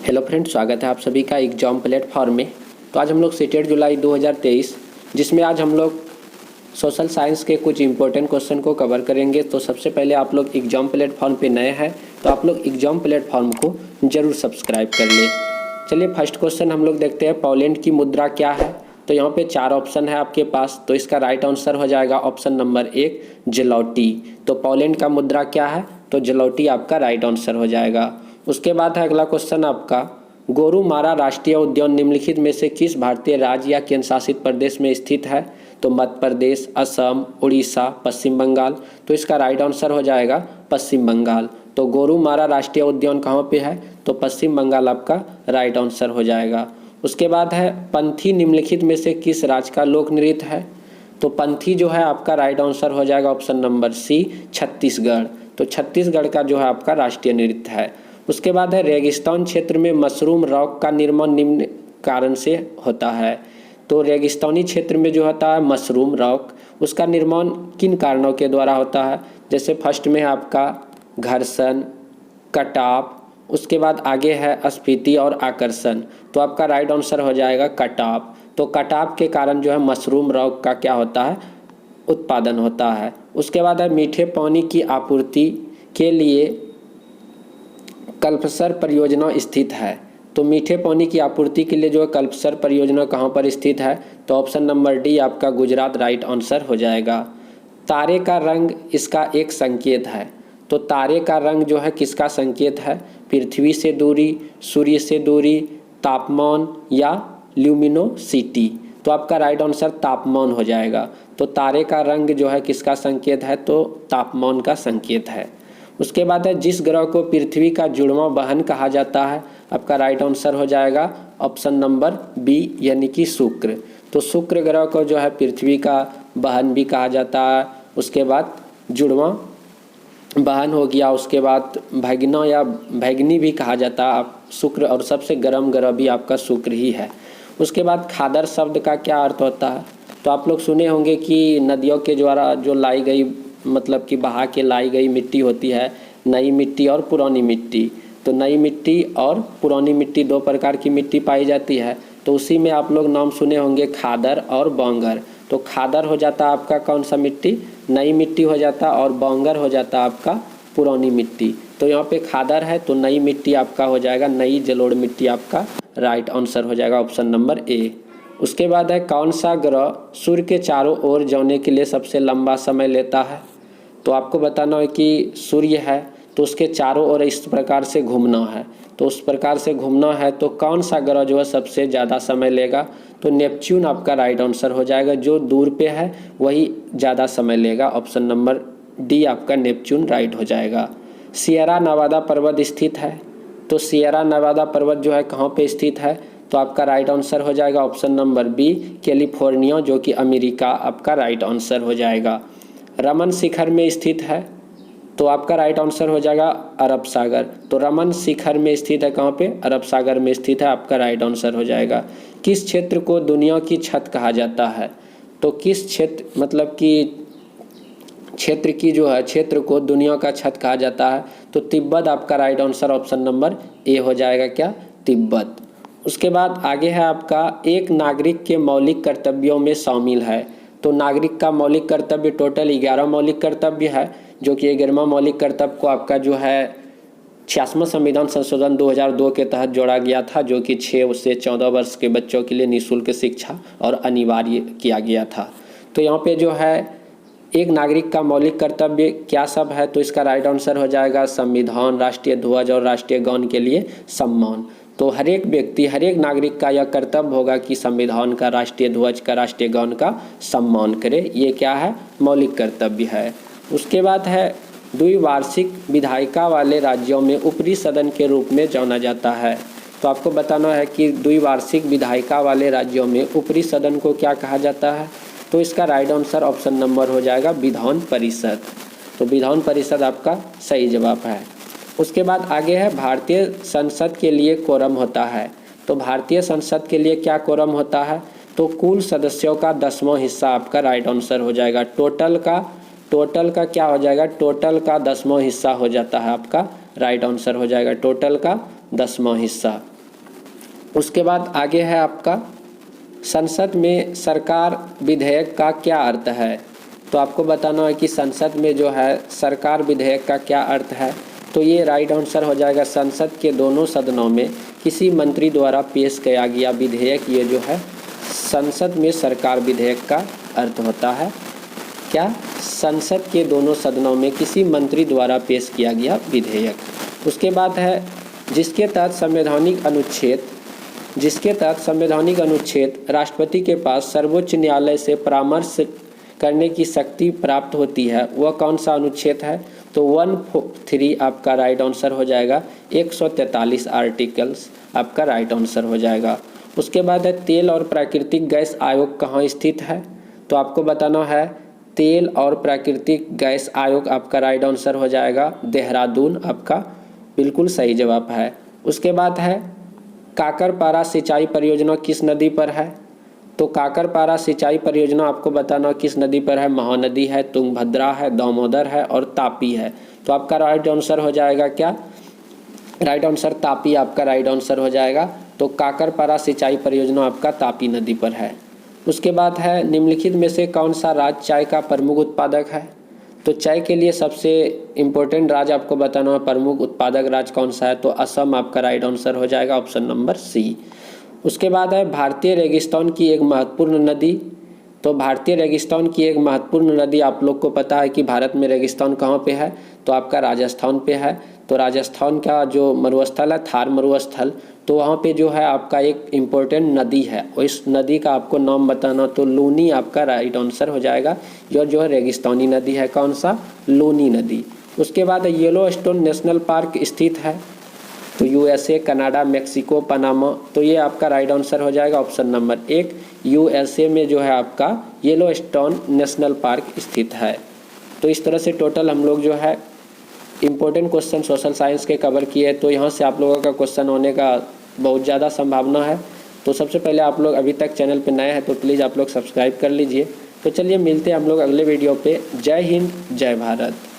Hello friend, स्वागत है आप सभी का एग्जाम प्लेटफॉर्म में। तो आज हम लोग सीटेट जुलाई 2023 जिसमें आज हम लोग सोशल साइंस के कुछ इंपॉर्टेंट क्वेश्चन को कवर करेंगे। तो सबसे पहले आप लोग एग्जाम प्लेटफॉर्म पे नए हैं तो आप लोग एग्जाम प्लेटफॉर्म को ज़रूर सब्सक्राइब कर लें। चलिए फर्स्ट क्वेश्चन हम लोग देखते हैं, पोलैंड की मुद्रा क्या है। तो यहाँ पे 4 ऑप्शन है आपके पास, तो इसका राइट आंसर हो जाएगा ऑप्शन नंबर 1 जलौटी। तो पोलैंड का मुद्रा क्या है, तो जलौटी आपका राइट आंसर हो जाएगा। उसके बाद है अगला क्वेश्चन आपका, गोरुमारा राष्ट्रीय उद्यान निम्नलिखित में से किस भारतीय राज्य या केंद्र शासित प्रदेश में स्थित है। तो मध्य प्रदेश, असम, उड़ीसा, पश्चिम बंगाल। तो इसका राइट आंसर हो जाएगा पश्चिम बंगाल। तो गोरुमारा राष्ट्रीय उद्यान कहाँ पे है, तो पश्चिम बंगाल आपका राइट आंसर हो जाएगा। उसके बाद है, पंथी निम्नलिखित में से किस राज्य का लोक नृत्य है। तो पंथी जो है आपका राइट आंसर हो जाएगा ऑप्शन नंबर सी छत्तीसगढ़। तो छत्तीसगढ़ का जो है आपका राष्ट्रीय नृत्य है। उसके बाद है, रेगिस्तान क्षेत्र में मशरूम रॉक का निर्माण निम्न कारण से होता है। तो रेगिस्तानी क्षेत्र में जो होता है मशरूम रॉक, उसका निर्माण किन कारणों के द्वारा होता है। जैसे फर्स्ट में है आपका घर्षण, कटाव, उसके बाद आगे है स्फीति और आकर्षण। तो आपका राइट आंसर हो जाएगा कटाव। तो कटाव के कारण जो है मशरूम रॉक का क्या होता है, उत्पादन होता है। उसके बाद है, मीठे पानी की आपूर्ति के लिए कल्पसर परियोजना स्थित है। तो मीठे पानी की आपूर्ति के लिए जो है कल्पसर परियोजना कहाँ पर स्थित है, तो ऑप्शन नंबर डी आपका गुजरात राइट आंसर हो जाएगा। तारे का रंग इसका एक संकेत है। तो तारे का रंग जो है किसका संकेत है, पृथ्वी से दूरी, सूर्य से दूरी, तापमान या ल्यूमिनोसिटी। तो आपका राइट आंसर तापमान हो जाएगा। तो तारे का रंग जो है किसका संकेत है, तो तापमान का संकेत है। उसके बाद है, जिस ग्रह को पृथ्वी का जुड़वां बहन कहा जाता है, आपका राइट आंसर हो जाएगा ऑप्शन नंबर बी यानी कि शुक्र। तो शुक्र ग्रह को जो है पृथ्वी का बहन भी कहा जाता है। उसके बाद जुड़वां बहन हो गया, उसके बाद भगना या भैगनी भी कहा जाता है आप शुक्र, और सबसे गर्म ग्रह भी आपका शुक्र ही है। उसके बाद खादर शब्द का क्या अर्थ होता है। तो आप लोग सुने होंगे कि नदियों के द्वारा जो लाई गई, मतलब कि बहा के लाई गई मिट्टी होती है, नई मिट्टी और पुरानी मिट्टी। तो नई मिट्टी और पुरानी मिट्टी 2 प्रकार की मिट्टी पाई जाती है। तो उसी में आप लोग नाम सुने होंगे खादर और बांगर। तो खादर हो जाता है आपका कौन सा मिट्टी, नई मिट्टी हो जाता, और बांगर हो जाता आपका पुरानी मिट्टी। तो यहाँ पे खादर है तो नई मिट्टी आपका हो जाएगा, नई जलोढ़ मिट्टी आपका राइट आंसर हो जाएगा ऑप्शन नंबर ए। उसके बाद है, कौन सा ग्रह सूर्य के चारों ओर जाने के लिए सबसे लंबा समय लेता है। तो आपको बताना है कि सूर्य है तो उसके चारों ओर इस प्रकार से घूमना है। तो उस प्रकार से घूमना है तो कौन सा ग्रह जो है सबसे ज़्यादा समय लेगा, तो नेपच्यून आपका राइट आंसर हो जाएगा। जो दूर पे है वही ज़्यादा समय लेगा, ऑप्शन नंबर डी आपका नेपच्यून राइट हो जाएगा। सियरा नेवादा पर्वत स्थित है। तो सियरा नेवादा पर्वत जो है कहाँ पे स्थित है, तो आपका राइट आंसर हो जाएगा ऑप्शन नंबर बी कैलिफोर्निया, जो कि अमेरिका आपका राइट आंसर हो जाएगा। रमन शिखर में स्थित है। तो आपका राइट आंसर हो जाएगा अरब सागर। तो रमन शिखर में स्थित है कहाँ पे, अरब सागर में स्थित है, आपका राइट आंसर हो जाएगा। किस क्षेत्र को दुनिया की छत कहा जाता है। तो किस क्षेत्र, मतलब कि क्षेत्र की जो है, क्षेत्र को दुनिया का छत कहा जाता है, तो तिब्बत आपका right answer option number A हो जाएगा, क्या, तिब्बत। उसके बाद आगे है आपका, एक नागरिक के मौलिक कर्तव्यों में शामिल है। तो नागरिक का मौलिक कर्तव्य टोटल 11 मौलिक कर्तव्य है, जो कि 11वां मौलिक कर्तव्य को आपका जो है 66वां संविधान संशोधन 2002 के तहत जोड़ा गया था, जो कि 6 से 14 वर्ष के बच्चों के लिए निःशुल्क शिक्षा और अनिवार्य किया गया था। तो यहाँ पे जो है एक नागरिक का मौलिक कर्तव्य क्या सब है, तो इसका राइट आंसर हो जाएगा संविधान, राष्ट्रीय ध्वज और राष्ट्रीय गान के लिए सम्मान। तो हर एक व्यक्ति, हर एक नागरिक का यह कर्तव्य होगा कि संविधान का, राष्ट्रीय ध्वज का, राष्ट्रीय गान का सम्मान करे। ये क्या है, मौलिक कर्तव्य है। उसके बाद है, द्विवार्षिक विधायिका वाले राज्यों में ऊपरी सदन के रूप में जाना जाता है। तो आपको बताना है कि द्विवार्षिक विधायिका वाले राज्यों में ऊपरी सदन को क्या कहा जाता है। तो इसका राइट आंसर ऑप्शन नंबर हो जाएगा विधान परिषद। तो विधान परिषद आपका सही जवाब है। उसके बाद आगे है, भारतीय संसद के लिए कोरम होता है। तो भारतीय संसद के लिए क्या कोरम होता है, तो कुल सदस्यों का 10वां हिस्सा आपका राइट आंसर हो जाएगा। टोटल का क्या हो जाएगा, टोटल का 10वां हिस्सा हो जाता है आपका राइट आंसर हो जाएगा, टोटल का 10वां हिस्सा। उसके बाद आगे है आपका संसद में सरकार विधेयक का क्या अर्थ है। तो आपको बताना है कि संसद में जो है सरकार विधेयक का क्या अर्थ है। तो ये राइट आंसर हो जाएगा, संसद के दोनों सदनों में किसी मंत्री द्वारा पेश किया गया विधेयक, ये जो है संसद में सरकार विधेयक का अर्थ होता है। क्या? संसद के दोनों सदनों में किसी मंत्री द्वारा पेश किया गया विधेयक। उसके बाद है जिसके तहत संवैधानिक अनुच्छेद राष्ट्रपति के पास सर्वोच्च न्यायालय से परामर्श करने की शक्ति प्राप्त होती है, वह कौन सा अनुच्छेद है। तो 143 आपका राइट आंसर हो जाएगा। 143 आर्टिकल्स आपका राइट आंसर हो जाएगा। उसके बाद है तेल और प्राकृतिक गैस आयोग कहाँ स्थित है। तो आपको बताना है तेल और प्राकृतिक गैस आयोग आपका राइट आंसर हो जाएगा देहरादून, आपका बिल्कुल सही जवाब है। उसके बाद है काकरपारा सिंचाई परियोजना किस नदी पर है। तो काकरपारा सिंचाई परियोजना आपको बताना किस नदी पर है। महानदी है, तुंगभद्रा है, दामोदर है और तापी है। तो आपका राइट आंसर हो जाएगा क्या? राइट आंसर तापी आपका राइट आंसर हो जाएगा। तो काकरपारा सिंचाई परियोजना आपका तापी नदी पर है। उसके बाद है निम्नलिखित में से कौन सा राज्य चाय का प्रमुख उत्पादक है। तो चाय के लिए सबसे इम्पोर्टेंट राज्य आपको बताना है, प्रमुख उत्पादक राज्य कौन सा है। तो असम आपका राइट आंसर हो जाएगा, ऑप्शन नंबर सी। उसके बाद है भारतीय रेगिस्तान की एक महत्वपूर्ण नदी। तो भारतीय रेगिस्तान की एक महत्वपूर्ण नदी आप लोग को पता है कि भारत में रेगिस्तान कहाँ पे है। तो आपका राजस्थान पे है। तो राजस्थान का जो मरुस्थल है थार मरुस्थल, तो वहाँ पे जो है आपका एक इम्पोर्टेंट नदी है, और इस नदी का आपको नाम बताना। तो लूनी आपका राइट आंसर हो जाएगा। जो है रेगिस्तानी नदी है, कौन सा? लूनी नदी। उसके बाद येलोस्टोन नेशनल पार्क स्थित है। तो यूएसए, कनाडा, मेक्सिको, पनामा। तो ये आपका राइट आंसर हो जाएगा, ऑप्शन नंबर 1 यूएसए में जो है आपका येलोस्टोन नेशनल पार्क स्थित है। तो इस तरह से टोटल हम लोग जो है इम्पोर्टेंट क्वेश्चन सोशल साइंस के कवर किए। तो यहाँ से आप लोगों का क्वेश्चन होने का बहुत ज़्यादा संभावना है। तो सबसे पहले आप लोग अभी तक चैनल पे नए हैं तो प्लीज़ आप लोग सब्सक्राइब कर लीजिए। तो चलिए मिलते हैं हम लोग अगले वीडियो पे। जय हिंद, जय भारत।